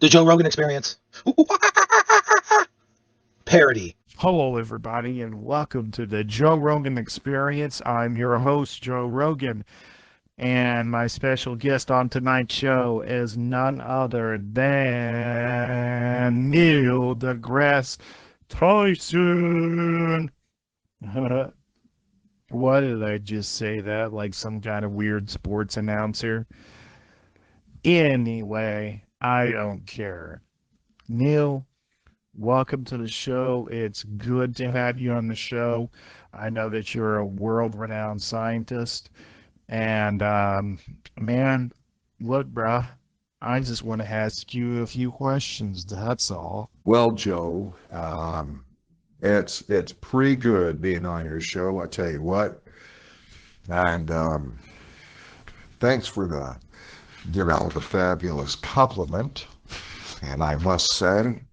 The Joe Rogan Experience. Parody. Hello, everybody, and welcome to the Joe Rogan Experience. I'm your host, Joe Rogan, and my special guest on tonight's show is none other than Neil deGrasse Tyson. Why did I just say that like some kind of weird sports announcer? Anyway, I don't care. Neil, welcome to the show. It's good to have you on the show. I know that you're a world-renowned scientist, and man, look, bruh, I just want to ask you a few questions. That's all. Well, Joe, it's pretty good being on your show. I tell you what, and thanks for the fabulous compliment. And I must say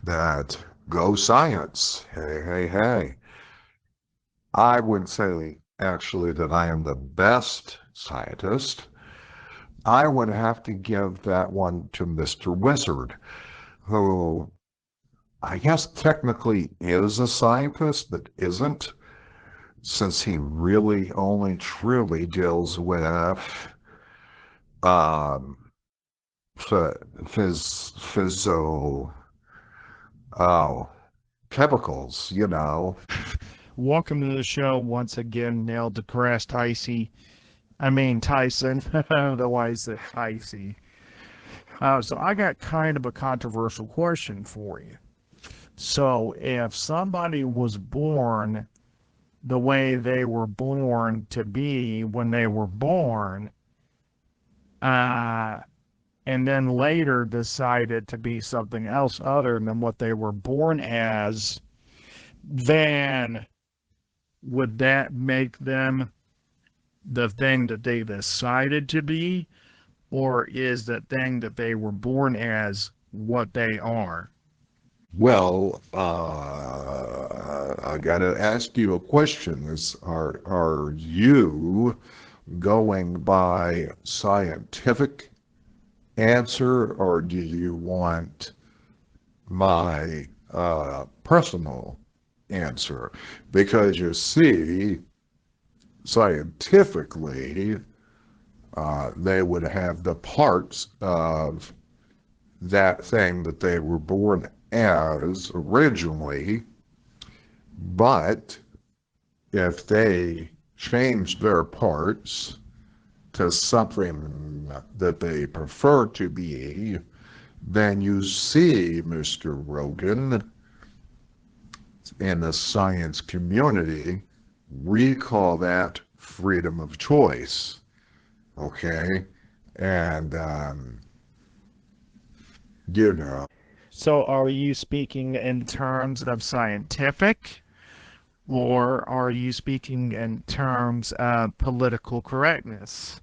that go science. Hey, hey, hey. I would say actually that I am the best scientist. I would have to give that one to Mr. Wizard, who I guess technically is a scientist, but isn't, since he really only truly deals with um, phys, oh, chemicals, you know. Welcome to the show once again, Neil deGrasse Tyson. Tyson, otherwise the Tyson. So I got kind of a controversial question for you. So if somebody was born the way they were born to be when they were born, uh, and then later decided to be something else other than what they were born as, then would that make them the thing that they decided to be? Or is the thing that they were born as what they are? Well, I gotta ask you a question. Are you going by scientific answer, or do you want my personal answer? Because you see, scientifically, they would have the parts of that thing that they were born as originally, but if they changed their parts to something that they prefer to be, then you see, Mr. Rogan, in the science community, we call that freedom of choice. Okay? And, you know, So are you speaking in terms of scientific, or are you speaking in terms of political correctness?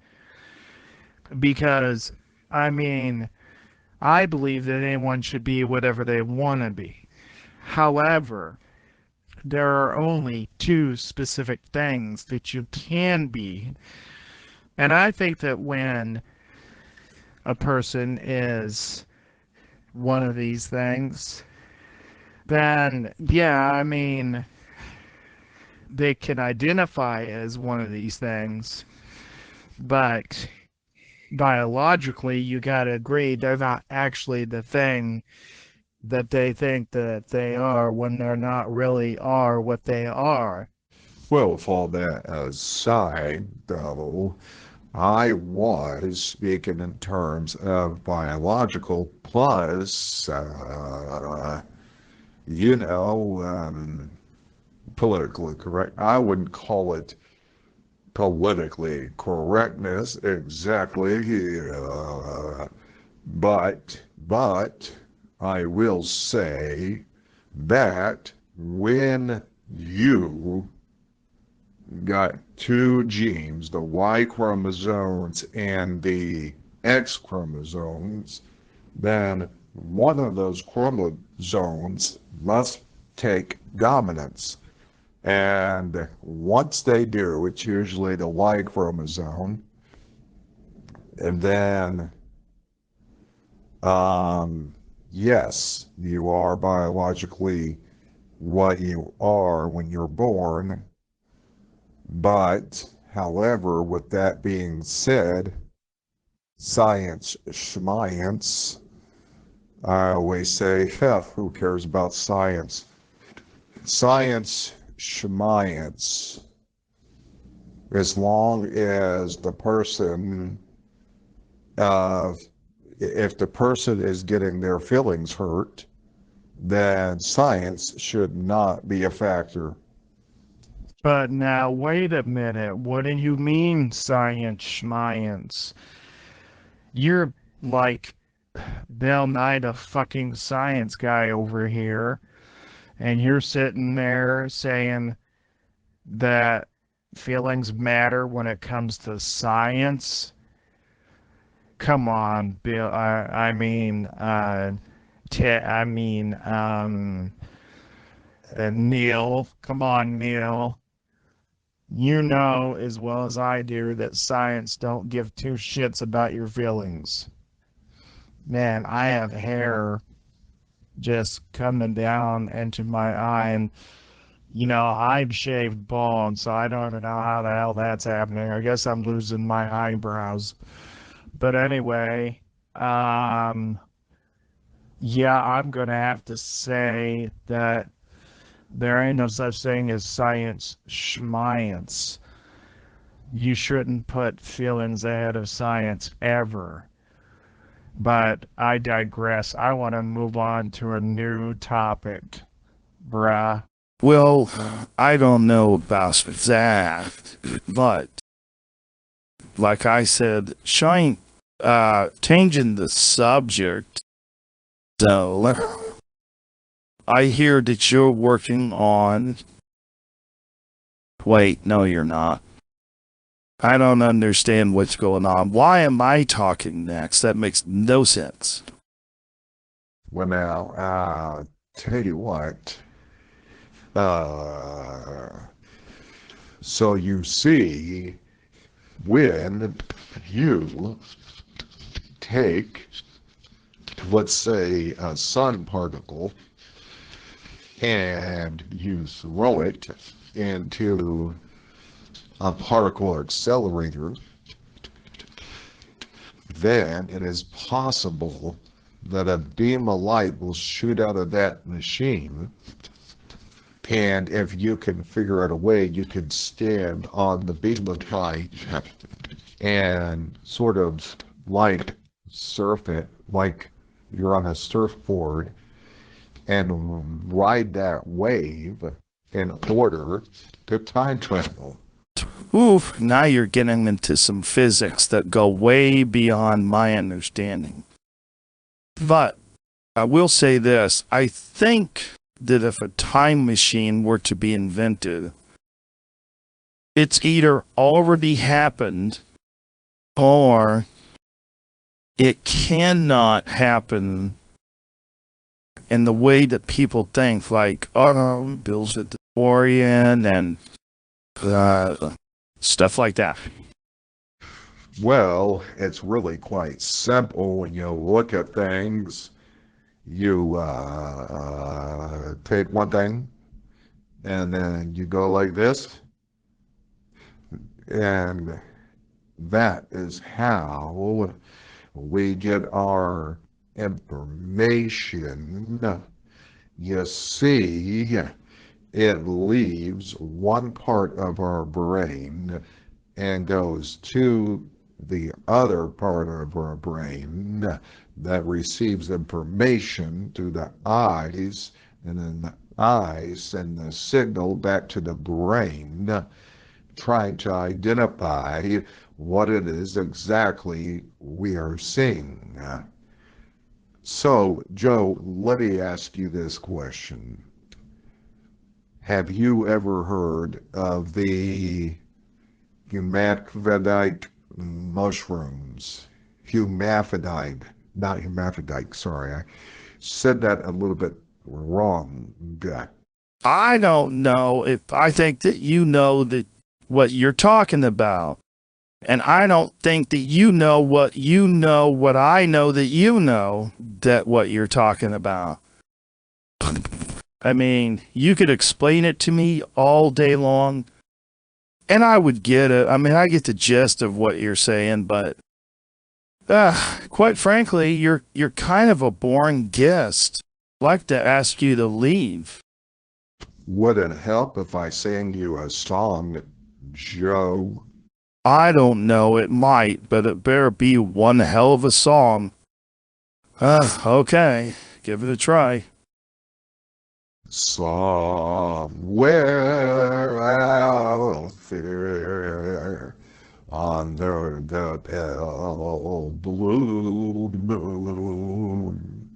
Because, I mean, I believe that anyone should be whatever they want to be. However, there are only two specific things that you can be. And I think that when a person is one of these things, then, yeah, they can identify as one of these things, but biologically, you gotta agree they're not actually the thing that they think that they are when they're not really are what they are. well, with all that aside, though, I was speaking in terms of biological plus, you know, politically correct. I wouldn't call it politically correctness exactly, but I will say that when you got two genes, the Y chromosomes and the X chromosomes, then one of those chromosomes must take dominance. And once they do, it's usually the Y chromosome, and then Yes, you are biologically what you are when you're born, but however, with that being said, science schmience, I always say, who cares about science? Science schmience, as long as the person, uh, if the person is getting their feelings hurt, then science should not be a factor. But now, wait a minute. What do you mean, science schmience? You're like Bill Nye, the fucking science guy over here, and you're sitting there saying that feelings matter when it comes to science. Come on, Bill. Neil. Come on, Neil. You know as well as I do that science don't give two shits about your feelings. Man, I have hair just coming down into my eye, and I've shaved bald, so I don't know how the hell that's happening. I guess I'm losing my eyebrows. But anyway, um, yeah, I'm gonna have to say that there ain't no such thing as science schmience. You shouldn't put feelings ahead of science ever. But I digress. I want to move on to a new topic, bruh. Well, I don't know about that, but like I said, changing the subject. So, I hear that you're working on. Wait, no, you're not. I don't understand what's going on. Why am I talking next? That makes no sense. Well, now, tell you what, so you see, when you take, let's say, a sun particle and you throw it into a particle accelerator, then it is possible that a beam of light will shoot out of that machine. And if you can figure out a way, you could stand on the beam of light and sort of like surf it like you're on a surfboard and ride that wave in order to time travel. Oof, now you're getting into some physics that go way beyond my understanding. But I will say this, I think that if a time machine were to be invented, it's either already happened or it cannot happen in the way that people think, like, oh, Bill's a DeLorean and stuff like that. Well, it's really quite simple when you look at things. You take one thing and then you go like this, and that is how we get our information. You see, it leaves one part of our brain and goes to the other part of our brain that receives information through the eyes, and then the eyes send the signal back to the brain, trying to identify what it is exactly we are seeing. So, Joe, let me ask you this question. Have you ever heard of the hermaphrodite mushrooms? Hermaphrodite, not hermaphrodite, sorry. I said that a little bit wrong. I don't know if I think that you know that what you're talking about. And I don't think that you know what I know that you know that what you're talking about. I mean, you could explain it to me all day long, and I would get it. I mean, I get the gist of what you're saying, but quite frankly, you're kind of a boring guest. I'd like to ask you to leave. Would it help if I sang you a song, Joe? I don't know, it might, but it better be one hell of a song. Okay, give it a try. Somewhere out there under the pale blue moon,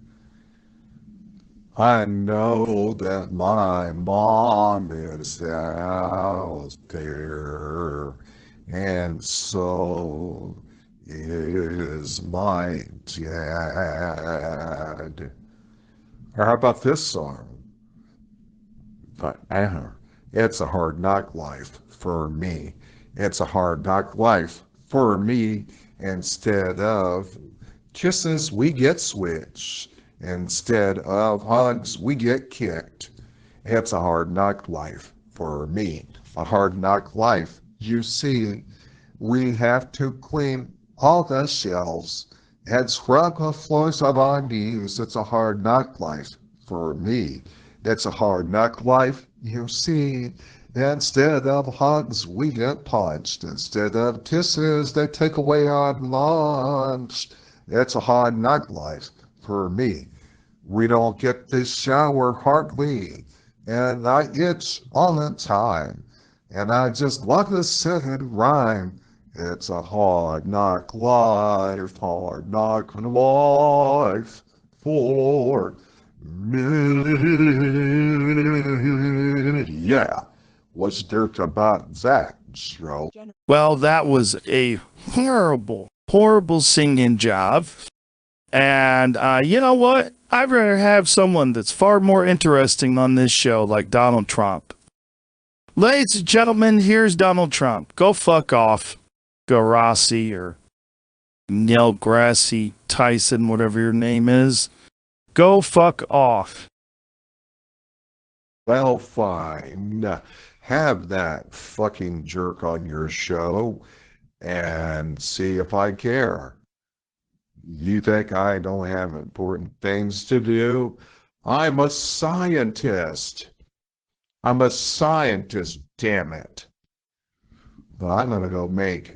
I know that my mom is out there, and so is my dad. Or how about this song? But it's a hard knock life for me. It's a hard knock life for me. Instead of kisses, we get switched. Instead of hugs, we get kicked. It's a hard knock life for me. A hard knock life. You see, we have to clean all the shelves and scrub the floors of our knees. It's a hard knock life for me. It's a hard knock life, you see. Instead of hugs, we get punched. Instead of kisses, they take away our lunch. It's a hard knock life for me. We don't get to shower hardly, and I itch all the time. And I just love to sit and rhyme. It's a hard knock life for me. Yeah. What's dirt about that, Joe? Well, that was a horrible singing job. And you know what? I'd rather have someone that's far more interesting on this show, like Donald Trump. Ladies and gentlemen, here's Donald Trump. Go fuck off, Garassi or deGrasse Tyson, whatever your name is. Go fuck off. Well, fine. Have that fucking jerk on your show and see if I care. You think I don't have important things to do? I'm a scientist. I'm a scientist, damn it. But I'm gonna go make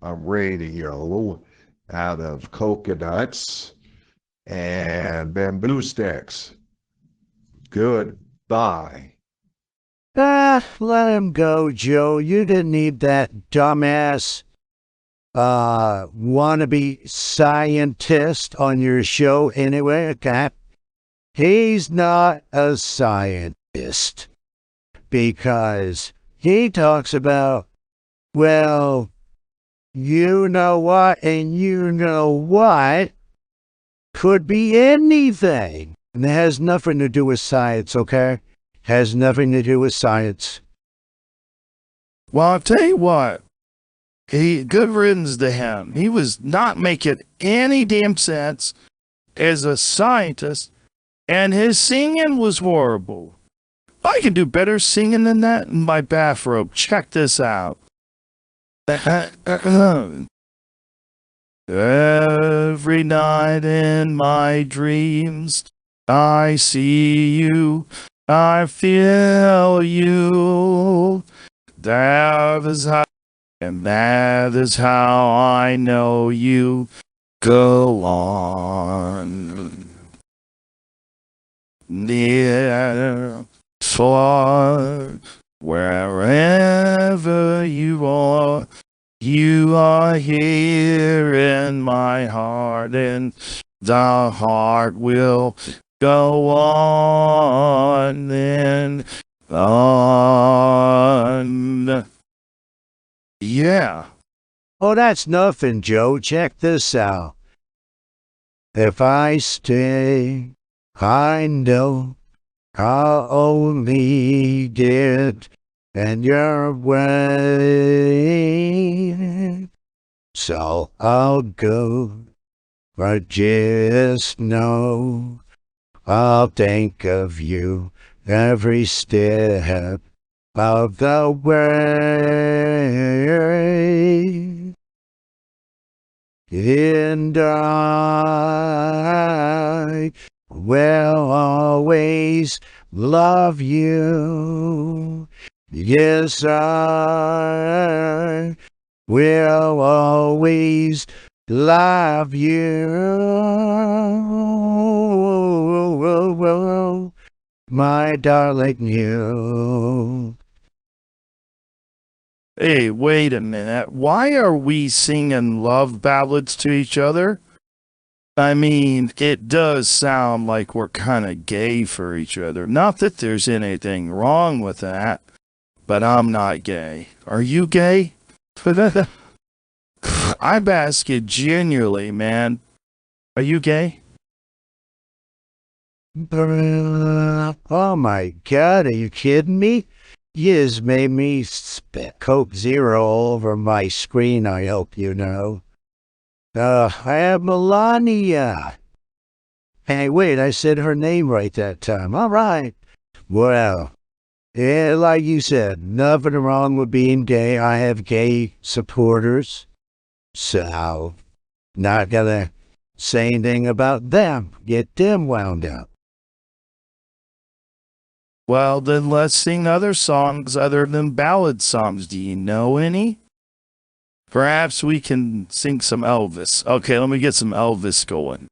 a radio out of coconuts and bamboo sticks. Goodbye. Let him go, Joe. You didn't need that dumbass wannabe scientist on your show anyway, okay? He's not a scientist because he talks about, well, you know what and you know what could be anything. And it has nothing to do with science, okay? Has nothing to do with science. Well, I'll tell you what. Good riddance to him. He was not making any damn sense as a scientist, and his singing was horrible. I can do better singing than that in my bathrobe. Check this out. Every night in my dreams, I see you, I feel you. That is how I know you. Go on. Near, far, wherever you are here in my heart, and the heart will go on and on. Yeah. Oh, that's nothing, Joe. Check this out. If I stay, I know I'll only get and your way. So I'll go, but just know I'll think of you every step of the way. And I will always love you. Yes, I will always love you, my darling you. Hey, wait a minute. Why are we singing love ballads to each other? I mean, it does sound like we're kind of gay for each other. Not that there's anything wrong with that, but I'm not gay. Are you gay? I'm asking genuinely, man. Are you gay? Oh my God, are you kidding me? You just made me spit Coke Zero all over my screen, I hope you know. I have Melania. Hey, wait, I said her name right that time. All right. Well, yeah, like you said, nothing wrong with being gay. I have gay supporters. So, not gonna say anything about them. Get them wound up. Well, then let's sing other songs other than ballad songs. Do you know any? Perhaps we can sing some Elvis. Okay, let me get some Elvis going.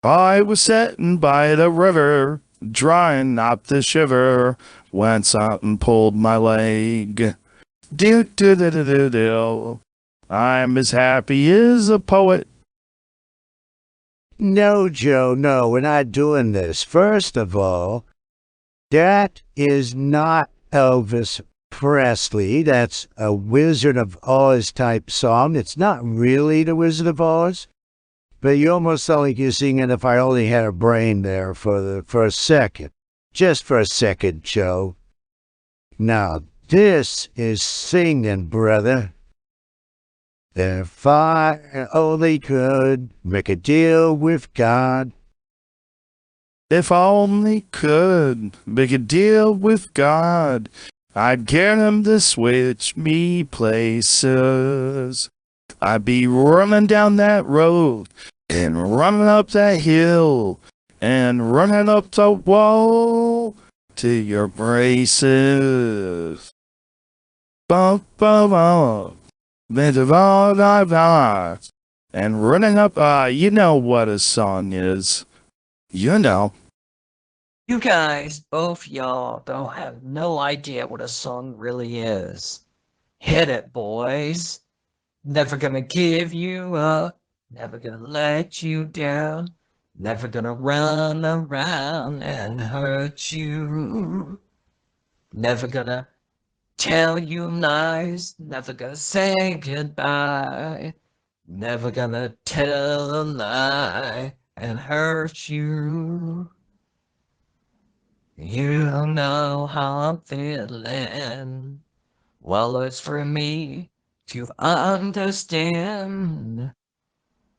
I was sitting by the river, drying up the shiver, when something pulled my leg. Do do do do do do. I'm as happy as a poet. No, Joe, no, we're not doing this. First of all, that is not Elvis Presley. That's a Wizard of Oz type song. It's not really the Wizard of Oz, but you almost sound like you're singing If I Only Had a Brain there for a second. Just for a second, Joe. Now, this is singing, brother. If I only could make a deal with God. If I only could make a deal with God, I'd get him to switch me places. I'd be running down that road and running up that hill and running up the wall to your braces. Bum, bum, bum. And running up, you know what a song is. You know. You guys, both y'all, don't have no idea what a song really is. Hit it, boys. Never gonna give you up. Never gonna let you down. Never gonna run around and hurt you. Never gonna tell you lies. Never gonna say goodbye. Never gonna tell a lie and hurt you. You don't know how I'm feeling. Well, it's for me to understand.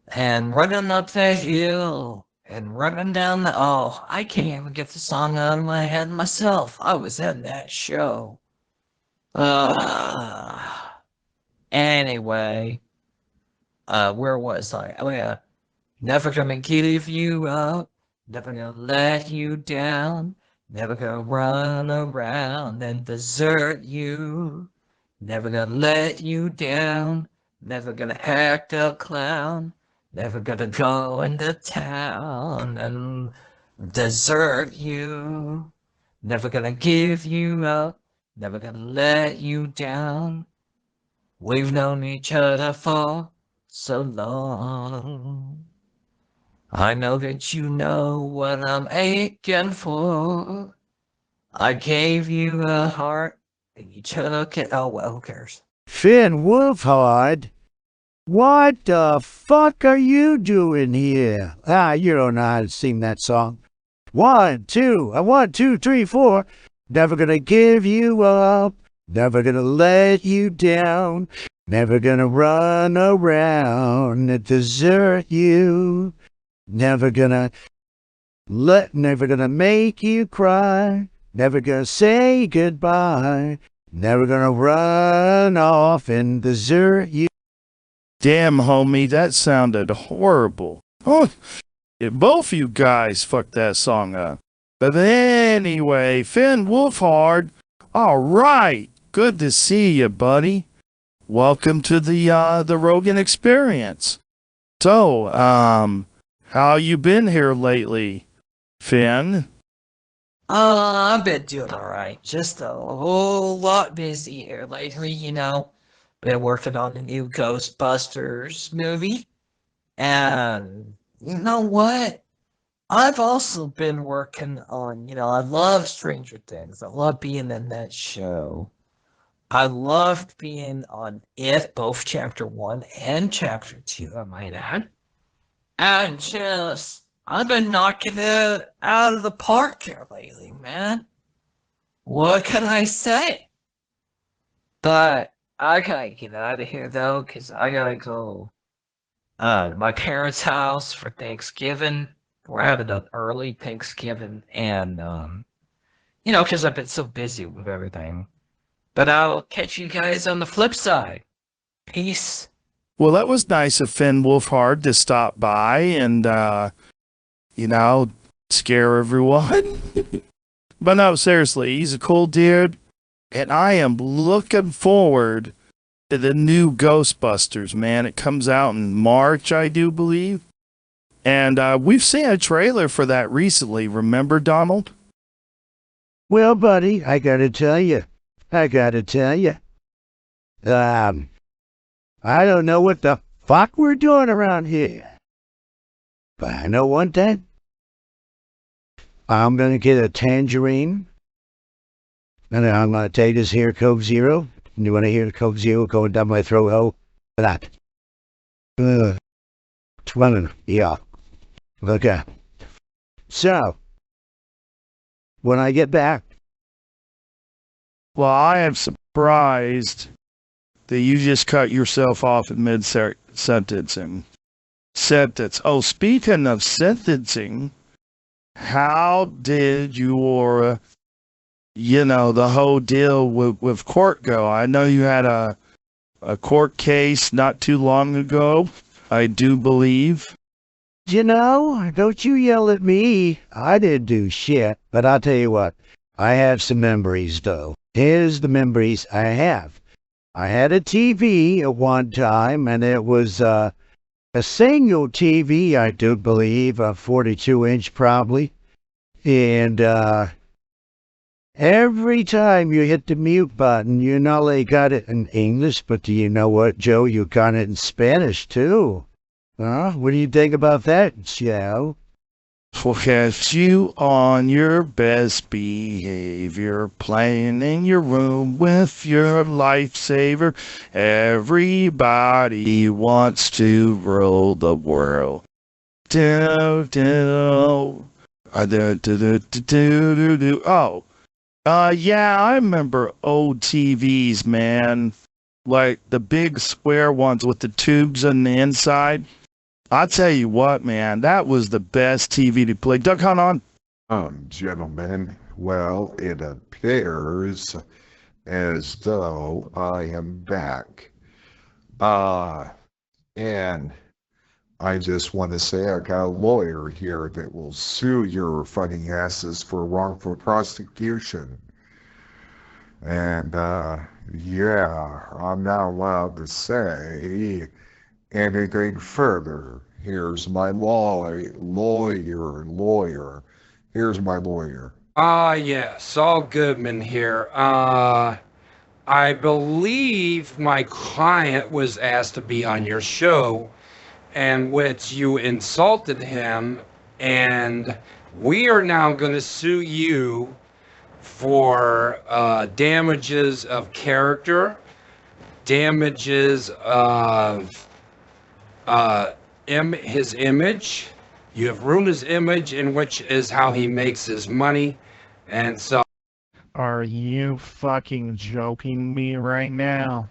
And running up the hill and running down the... Oh, I can't even get the song out of my head myself. I was in that show. Anyway, where was I? Oh, yeah. Never gonna give you up. Never gonna let you down. Never gonna run around and desert you. Never gonna let you down. Never gonna act a clown. Never gonna go into town and desert you. Never gonna give you up. Never gonna let you down. We've known each other for so long. I know that you know what I'm aching for. I gave you a heart, and you took it. Oh, well, who cares? Finn Wolfhard? What the fuck are you doing here? You don't know how to sing that song. 1, 2, 1, 2, 3, 4. Never gonna give you up. Never gonna let you down. Never gonna run around and desert you. Never gonna make you cry. Never gonna say goodbye. Never gonna run off and desert you. Damn, homie, that sounded horrible. Oh, both you guys fucked that song up. But anyway, Finn Wolfhard, all right. Good to see you, buddy. Welcome to the Rogan Experience. So, how you been here lately, Finn? I've been doing alright. Just a whole lot busy here lately, you know. Been working on the new Ghostbusters movie. And you know what? I've also been working on, I love Stranger Things. I love being in that show. I loved being on it, both Chapter 1 and Chapter 2, I might add. And I've been knocking it out of the park here lately, man. What can I say? But I gotta get out of here, though, because I gotta go to my parents' house for Thanksgiving. We're having an early Thanksgiving, and, because I've been so busy with everything. But I'll catch you guys on the flip side. Peace. Well, that was nice of Finn Wolfhard to stop by and, scare everyone. But no, seriously, he's a cool dude. And I am looking forward to the new Ghostbusters, man. It comes out in March, I do believe. And we've seen a trailer for that recently. Remember, Donald? Well, buddy, I gotta tell you. I don't know what the fuck we're doing around here. But I know one thing. I'm gonna get a tangerine. And I'm gonna take this here Coke Zero. And you wanna hear the Coke Zero going down my throat? Oh, that. 20, yeah. Okay. So, when I get back, Well, I am surprised that you just cut yourself off in mid-sentencing. Oh, speaking of sentencing, how did your, the whole deal with court go? I know you had a court case not too long ago, I do believe. don't you yell at me. I didn't do shit, but I'll tell you what. I have some memories, though. Here's the memories I have. I had a TV at one time, and it was a single TV, I do believe, a 42-inch probably. And every time you hit the mute button, they got it in English, but do you know what, Joe? You got it in Spanish, too. Huh? What do you think about that, Joe? Catch you on your best behavior, playing in your room with your lifesaver. Everybody wants to rule the world. Oh, yeah, I remember old TVs, man. Like the big square ones with the tubes on the inside. I'll tell you what, man, that was the best TV to play. Duck Hunt on. Gentlemen, well, it appears as though I am back. And I just want to say I got a lawyer here that will sue your funny asses for wrongful prosecution. And, yeah, I'm not allowed to say anything further. Here's my lawyer. Here's my lawyer. Yes, Saul Goodman here. I believe my client was asked to be on your show, and which you insulted him, and we are now going to sue you for damages of character, damages of his image. You have ruined his image, in which is how he makes his money, and so Are you fucking joking me right now?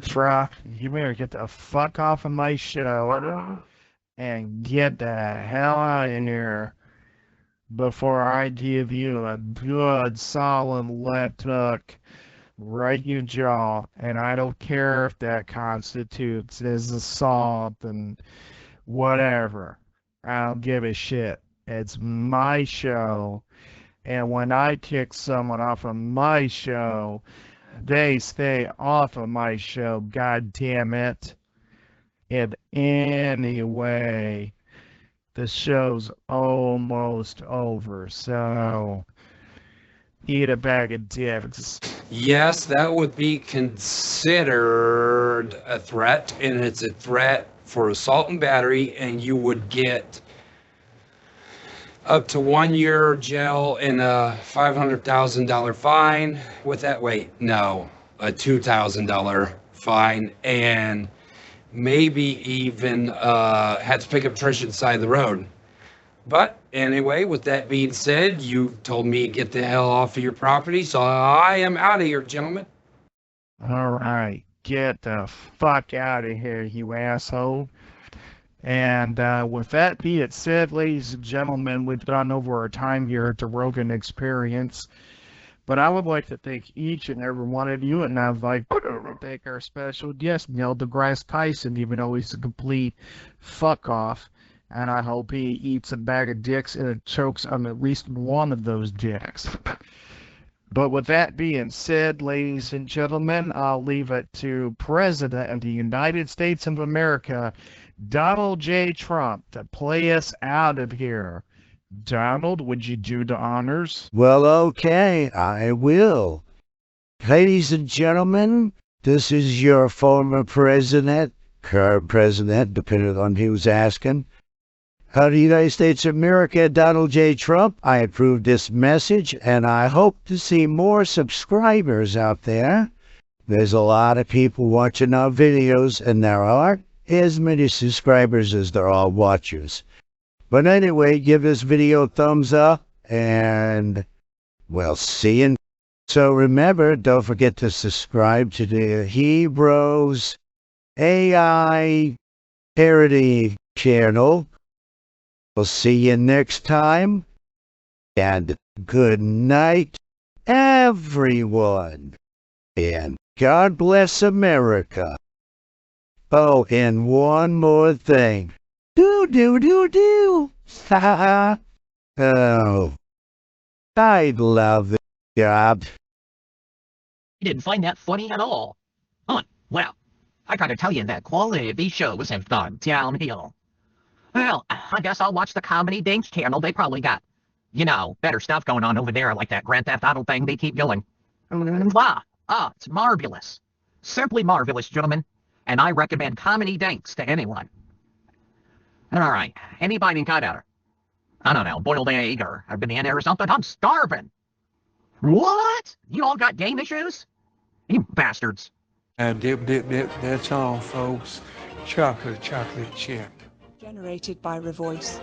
Truck, you better get the fuck off of my show and get the hell out of here before I give you a good solid left hook right your jaw. And I don't care if that constitutes as assault and whatever. I don't give a shit. It's my show. And when I kick someone off of my show, they stay off of my show, god damn it. And anyway, the show's almost over, so eat a bag of dicks. Yes, that would be considered a threat, and it's a threat for assault and battery, and you would get up to 1 year jail and a $500,000 fine. With that, wait, no, a $2,000 fine, and maybe even had to pick up trash at the side of the road. But anyway, with that being said, you told me to get the hell off of your property, so I am out of here, gentlemen. All right, get the fuck out of here, you asshole. And with that being said, ladies and gentlemen, we've gone over our time here at the Rogan Experience. But I would like to thank each and every one of you, and I'd like to thank our special guest, Neil deGrasse Tyson, even though he's a complete fuck off. And I hope he eats a bag of dicks and chokes on at least one of those dicks. But with that being said, ladies and gentlemen, I'll leave it to President of the United States of America, Donald J. Trump, to play us out of here. Donald, would you do the honors? Well, okay, I will. Ladies and gentlemen, this is your former president, current president, depending on who's asking, of the United States of America, Donald J. Trump. I approve this message, and I hope to see more subscribers out there. There's a lot of people watching our videos, and there aren't as many subscribers as there are watchers. But anyway, give this video a thumbs up, and we'll see you. So remember, don't forget to subscribe to the Hebrews AI Parody channel. We'll see you next time, and good night, everyone, and God bless America. Oh, and one more thing. Do. Ha. Oh, I love this job. You didn't find that funny at all. Well, I gotta tell you that quality of these shows have gone downhill. Well, I guess I'll watch the Comedy Dinks channel. They probably got, better stuff going on over there, like that Grand Theft Auto thing they keep doing. It's marvelous. Simply marvelous, gentlemen. And I recommend Comedy Dinks to anyone. All right, anybody got a, I don't know, boiled egg or a banana or something? I'm starving. What? You all got game issues? You bastards. Dip, that's all, folks. Chocolate chip. Generated by Revoice.